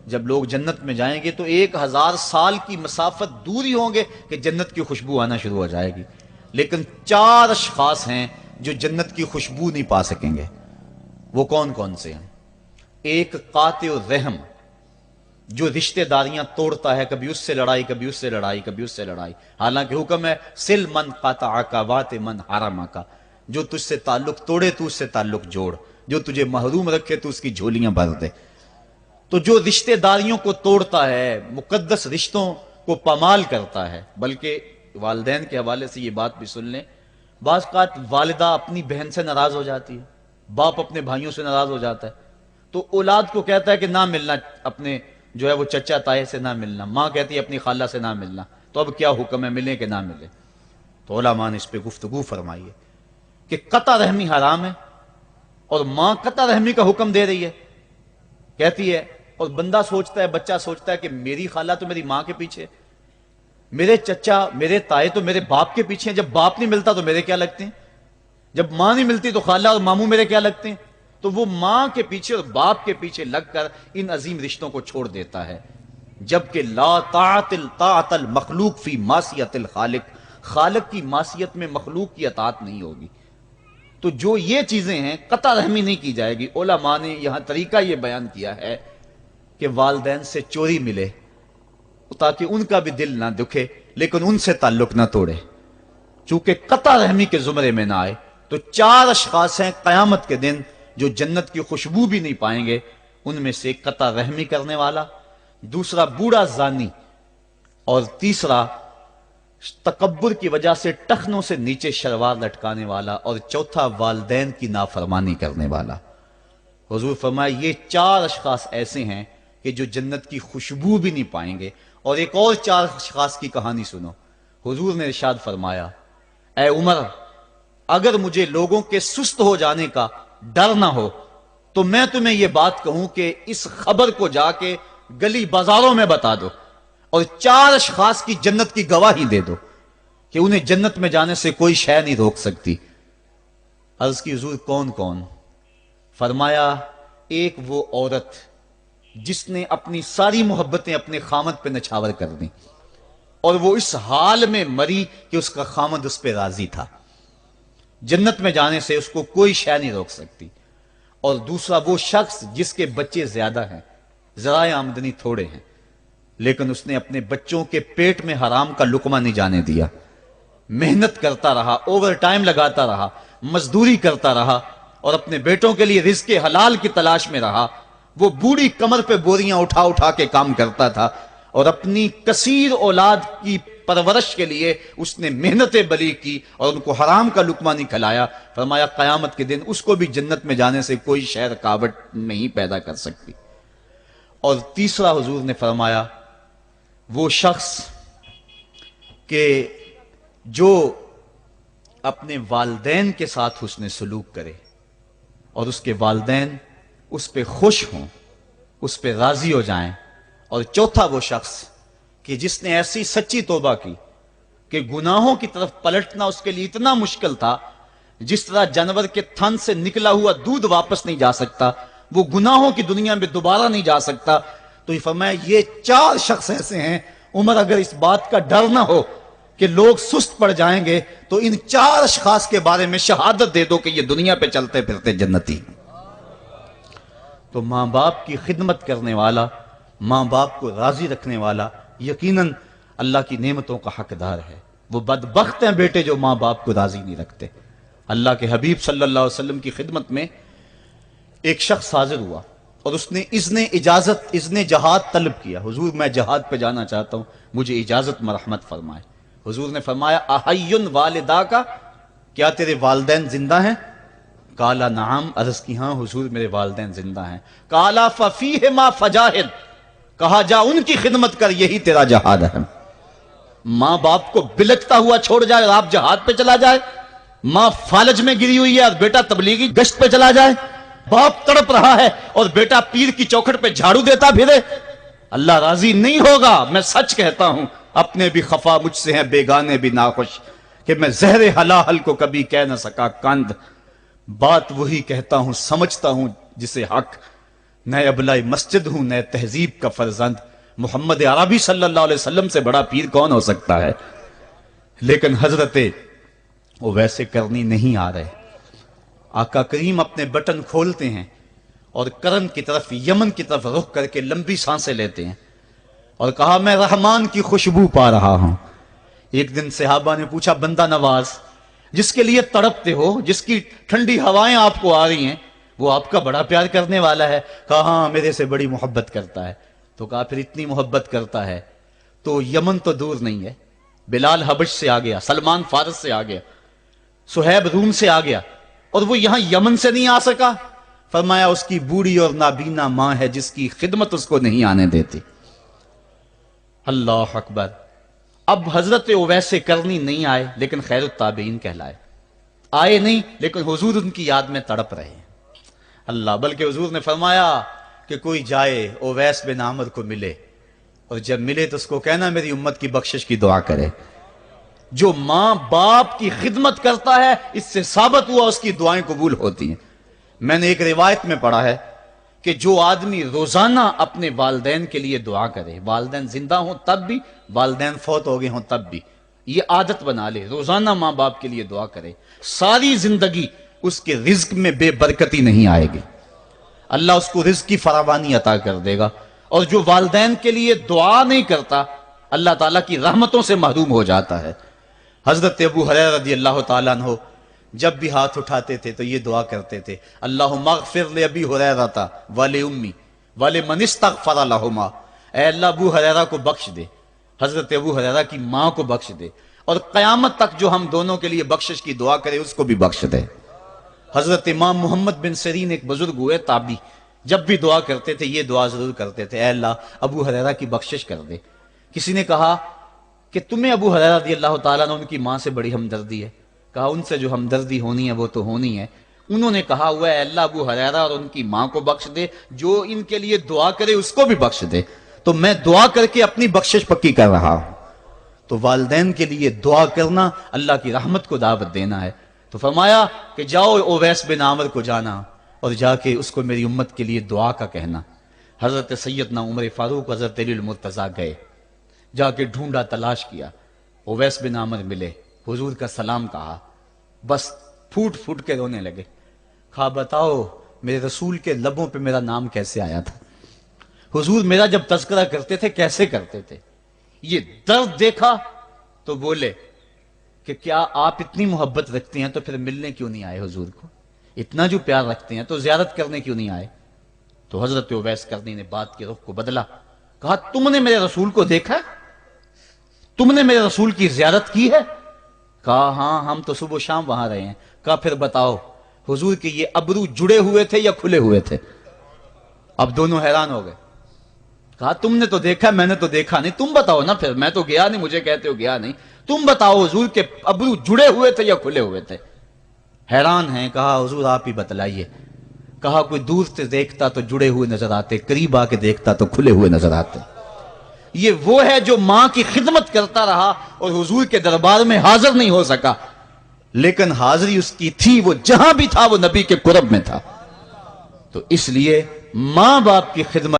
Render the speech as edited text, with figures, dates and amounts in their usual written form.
جب لوگ جنت میں جائیں گے تو 1000 سال کی مسافت دور ہی ہوں گے کہ جنت کی خوشبو آنا شروع ہو جائے گی، لیکن 4 اشخاص ہیں جو جنت کی خوشبو نہیں پا سکیں گے۔ وہ کون کون سے ہیں؟ ایک قاطع الرحم، جو رشتہ داریاں توڑتا ہے، کبھی اس سے لڑائی، کبھی اس سے لڑائی، کبھی اس سے لڑائی، حالانکہ حکم ہے سل من قطعک وات من حرمک، جو تجھ سے تعلق توڑے تو اس سے تعلق جوڑ، جو تجھے محروم رکھے تو اس کی جھولیاں بھر دے۔ تو جو رشتہ داریوں کو توڑتا ہے، مقدس رشتوں کو پامال کرتا ہے، بلکہ والدین کے حوالے سے یہ بات بھی سن لیں، بعض اوقات والدہ اپنی بہن سے ناراض ہو جاتی ہے، باپ اپنے بھائیوں سے ناراض ہو جاتا ہے، تو اولاد کو کہتا ہے کہ نہ ملنا، اپنے جو ہے وہ چچا تائے سے نہ ملنا، ماں کہتی ہے اپنی خالہ سے نہ ملنا، تو اب کیا حکم ہے، ملے کہ نہ ملے؟ تو علماء نے اس پہ گفتگو فرمائی ہے کہ قطع رحمی حرام ہے، اور ماں قطع رحمی کا حکم دے رہی ہے، کہتی ہے، اور بندہ سوچتا ہے، بچہ سوچتا ہے کہ میری خالہ تو میری ماں کے پیچھے، میرے چچا میرے تائے تو میرے باپ کے پیچھے ہیں، جب باپ نہیں ملتا تو میرے کیا لگتے ہیں، جب ماں نہیں ملتی تو خالہ اور ماموں میرے کیا لگتے ہیں؟ تو وہ ماں کے پیچھے اور باپ کے پیچھے لگ کر ان عظیم رشتوں کو چھوڑ دیتا ہے، جبکہ لا طاعت المخلوق فی معصیت الخالق، خالق کی معصیت میں مخلوق کی اطاعت نہیں ہوگی۔ تو جو یہ چیزیں ہیں قطع رحمی نہیں کی جائے گی۔ علماء نے یہاں طریقہ یہ بیان کیا ہے کہ والدین سے چوری ملے تاکہ ان کا بھی دل نہ دکھے لیکن ان سے تعلق نہ توڑے، چونکہ قطع رحمی کے زمرے میں نہ آئے۔ تو 4 اشخاص ہیں قیامت کے دن جو جنت کی خوشبو بھی نہیں پائیں گے، ان میں سے قطع رحمی کرنے والا، دوسرا بوڑھا زانی، اور تیسرا تکبر کی وجہ سے ٹخنوں سے نیچے شلوار لٹکانے والا، اور چوتھا والدین کی نافرمانی کرنے والا۔ حضور فرمایا یہ 4 اشخاص ایسے ہیں کہ جو جنت کی خوشبو بھی نہیں پائیں گے۔ اور ایک اور 4 اشخاص کی کہانی سنو۔ حضور نے ارشاد فرمایا، اے عمر، اگر مجھے لوگوں کے سست ہو جانے کا ڈر نہ ہو تو میں تمہیں یہ بات کہوں کہ اس خبر کو جا کے گلی بازاروں میں بتا دو اور 4 اشخاص کی جنت کی گواہی دے دو کہ انہیں جنت میں جانے سے کوئی شے نہیں روک سکتی۔ عرض کی حضور کون کون؟ فرمایا ایک وہ عورت جس نے اپنی ساری محبتیں اپنے خامد پہ نچھاور کر دیں اور وہ اس حال میں مری کہ اس کا خامد اس پہ راضی تھا، جنت میں جانے سے اس کو کوئی شے نہیں روک سکتی۔ اور دوسرا وہ شخص جس کے بچے زیادہ ہیں، ذرائع آمدنی تھوڑے ہیں، لیکن اس نے اپنے بچوں کے پیٹ میں حرام کا لقمہ نہیں جانے دیا، محنت کرتا رہا، اوور ٹائم لگاتا رہا، مزدوری کرتا رہا اور اپنے بیٹوں کے لیے رزق حلال کی تلاش میں رہا۔ وہ بوڑھی کمر پہ بوریاں اٹھا اٹھا کے کام کرتا تھا اور اپنی کثیر اولاد کی پرورش کے لیے اس نے محنت بلی کی اور ان کو حرام کا لقمہ نہیں کھلایا۔ فرمایا قیامت کے دن اس کو بھی جنت میں جانے سے کوئی شے رکاوٹ نہیں پیدا کر سکتی۔ اور تیسرا حضور نے فرمایا وہ شخص کہ جو اپنے والدین کے ساتھ حسن سلوک کرے اور اس کے والدین اس پہ خوش ہوں، اس پہ راضی ہو جائیں۔ اور چوتھا وہ شخص کہ جس نے ایسی سچی توبہ کی کہ گناہوں کی طرف پلٹنا اس کے لیے اتنا مشکل تھا، جس طرح جانور کے تھن سے نکلا ہوا دودھ واپس نہیں جا سکتا، وہ گناہوں کی دنیا میں دوبارہ نہیں جا سکتا۔ تو یہ فرمایا یہ 4 شخص ایسے ہیں، عمر اگر اس بات کا ڈر نہ ہو کہ لوگ سست پڑ جائیں گے تو ان 4 اشخاص کے بارے میں شہادت دے دو کہ یہ دنیا پہ چلتے پھرتے جنتی۔ تو ماں باپ کی خدمت کرنے والا، ماں باپ کو راضی رکھنے والا یقیناً اللہ کی نعمتوں کا حقدار ہے۔ وہ بدبخت ہیں بیٹے جو ماں باپ کو راضی نہیں رکھتے۔ اللہ کے حبیب صلی اللہ علیہ وسلم کی خدمت میں ایک شخص حاضر ہوا اور اس نے اذن جہاد طلب کیا، حضور میں جہاد پہ جانا چاہتا ہوں، مجھے اجازت مرحمت فرمائے۔ حضور نے فرمایا احیٌ والدا کا، کیا تیرے والدین زندہ ہیں؟ کالا نعم، عرض کی ہاں حضور میرے والدین زندہ ہیں۔ کالا ففیہما فجاہد، کہا جا ان کی خدمت کر، یہی تیرا جہاد ہے۔ ماں باپ کو بلکتا ہوا چھوڑ جائے اور آپ جہاد پہ چلا جائے، ماں فالج میں گری ہوئی ہے اور بیٹا تبلیغی گشت پہ چلا جائے، باپ تڑپ رہا ہے اور بیٹا پیر کی چوکھٹ پہ جھاڑو دیتا پھرے، اللہ راضی نہیں ہوگا۔ میں سچ کہتا ہوں، اپنے بھی خفا مجھ سے ہیں، بیگانے بھی ناخوش، کہ میں زہر حلال کو کبھی کہہ نہ سکا کند، بات وہی کہتا ہوں سمجھتا ہوں جسے حق، نئے ابلۂ مسجد ہوں، نئے تہذیب کا فرزند، محمد عربی صلی اللہ علیہ وسلم سے بڑا پیر کون ہو سکتا ہے؟ لیکن حضرت وہ ویسے کرنی نہیں آ رہے۔ آقا کریم اپنے بٹن کھولتے ہیں اور کرن کی طرف، یمن کی طرف رخ کر کے لمبی سانسیں لیتے ہیں اور کہا میں رحمان کی خوشبو پا رہا ہوں۔ ایک دن صحابہ نے پوچھا بندہ نواز جس کے لیے تڑپتے ہو، جس کی ٹھنڈی ہوائیں آپ کو آ رہی ہیں، وہ آپ کا بڑا پیار کرنے والا ہے؟ کہا ہاں میرے سے بڑی محبت کرتا ہے۔ تو کہا پھر اتنی محبت کرتا ہے تو یمن تو دور نہیں ہے، بلال حبش سے آ گیا، سلمان فارس سے آ گیا، سہیب روم سے آ گیا، اور وہ یہاں یمن سے نہیں آ سکا؟ فرمایا اس کی بوڑھی اور نابینا ماں ہے جس کی خدمت اس کو نہیں آنے دیتی۔ اللہ اکبر۔ اب حضرت اویس کرنی نہیں آئے لیکن خیر التابعین کہلائے، آئے نہیں لیکن حضور ان کی یاد میں تڑپ رہے ہیں۔ اللہ، بلکہ حضور نے فرمایا کہ کوئی جائے اویس بن عامر کو ملے، اور جب ملے تو اس کو کہنا میری امت کی بخشش کی دعا کرے۔ جو ماں باپ کی خدمت کرتا ہے اس سے ثابت ہوا اس کی دعائیں قبول ہوتی ہیں۔ میں نے ایک روایت میں پڑھا ہے کہ جو آدمی روزانہ اپنے والدین کے لیے دعا کرے، والدین زندہ ہوں تب بھی، والدین فوت ہو گئے ہوں تب بھی، یہ عادت بنا لے، روزانہ ماں باپ کے لیے دعا کرے، ساری زندگی اس کے رزق میں بے برکتی نہیں آئے گی، اللہ اس کو رزق کی فراوانی عطا کر دے گا۔ اور جو والدین کے لیے دعا نہیں کرتا اللہ تعالیٰ کی رحمتوں سے محروم ہو جاتا ہے۔ حضرت ابو ہریرہ رضی اللہ تعالیٰ عنہ جب بھی ہاتھ اٹھاتے تھے تو یہ دعا کرتے تھے، اللہم اغفر لابی ہریرہ ولأمی ولمن استغفر لہما، اے اللہ ابو ہریرہ کو بخش دے، حضرت ابو ہریرہ کی ماں کو بخش دے، اور قیامت تک جو ہم دونوں کے لیے بخشش کی دعا کرے اس کو بھی بخش دے۔ حضرت امام محمد بن سیرین ایک بزرگ ہوئے تابعی، جب بھی دعا کرتے تھے یہ دعا ضرور کرتے تھے، اے اللہ ابو ہریرہ کی بخشش کر دے۔ کسی نے کہا کہ تمہیں ابو ہریرہ رضی اللہ تعالیٰ عنہ ان کی ماں سے بڑی ہمدردی ہے؟ کہا ان سے جو ہمدردی ہونی ہے وہ تو ہونی ہے۔ انہوں نے کہا ہوا ہے اللہ ابو ہریرہ اور ان کی ماں کو بخش دے، جو ان کے لیے دعا کرے اس کو بھی بخش دے۔ تو میں دعا کر کے اپنی بخشش پکی کر رہا ہوں۔ تو والدین کے لیے دعا کرنا اللہ کی رحمت کو دعوت دینا ہے۔ تو فرمایا کہ جاؤ اویس بن عامر کو جانا اور جا کے اس کو میری امت کے لیے دعا کا کہنا۔ حضرت سیدنا عمر فاروق حضرت علی المرتضیٰ گئے، جا کے ڈھونڈا، تلاش کیا، اویس بن عامر ملے، حضور کا سلام کہا، بس پھوٹ پھوٹ کے رونے لگے۔ کہا بتاؤ میرے رسول کے لبوں پہ میرا نام کیسے آیا تھا؟ حضور میرا جب تذکرہ کرتے تھے کیسے کرتے تھے؟ یہ درد دیکھا تو بولے کہ کیا آپ اتنی محبت رکھتے ہیں تو پھر ملنے کیوں نہیں آئے حضور کو؟ اتنا جو پیار رکھتے ہیں تو زیارت کرنے کیوں نہیں آئے؟ تو حضرت اویس کرنی نے بات کے رخ کو بدلا، کہا تم نے میرے رسول کو دیکھا؟ تم نے میرے رسول کی زیارت کی ہے؟ کہا ہاں ہم تو صبح و شام وہاں رہے ہیں۔ کہا پھر بتاؤ حضور کے یہ ابرو جڑے ہوئے تھے یا کھلے ہوئے تھے؟ اب دونوں حیران ہو گئے۔ کہا تم نے تو دیکھا میں نے تو دیکھا نہیں، تم بتاؤ نا، پھر میں تو گیا نہیں، مجھے کہتے ہو گیا نہیں، تم بتاؤ حضور کے ابرو جڑے ہوئے تھے یا کھلے ہوئے تھے؟ حیران ہیں۔ کہا حضور آپ ہی بتلائیے۔ کہا کوئی دور سے دیکھتا تو جڑے ہوئے نظر آتے، قریب آ کے دیکھتا تو کھلے ہوئے نظر آتے۔ یہ وہ ہے جو ماں کی خدمت کرتا رہا اور حضور کے دربار میں حاضر نہیں ہو سکا، لیکن حاضری اس کی تھی، وہ جہاں بھی تھا وہ نبی کے قرب میں تھا۔ تو اس لیے ماں باپ کی خدمت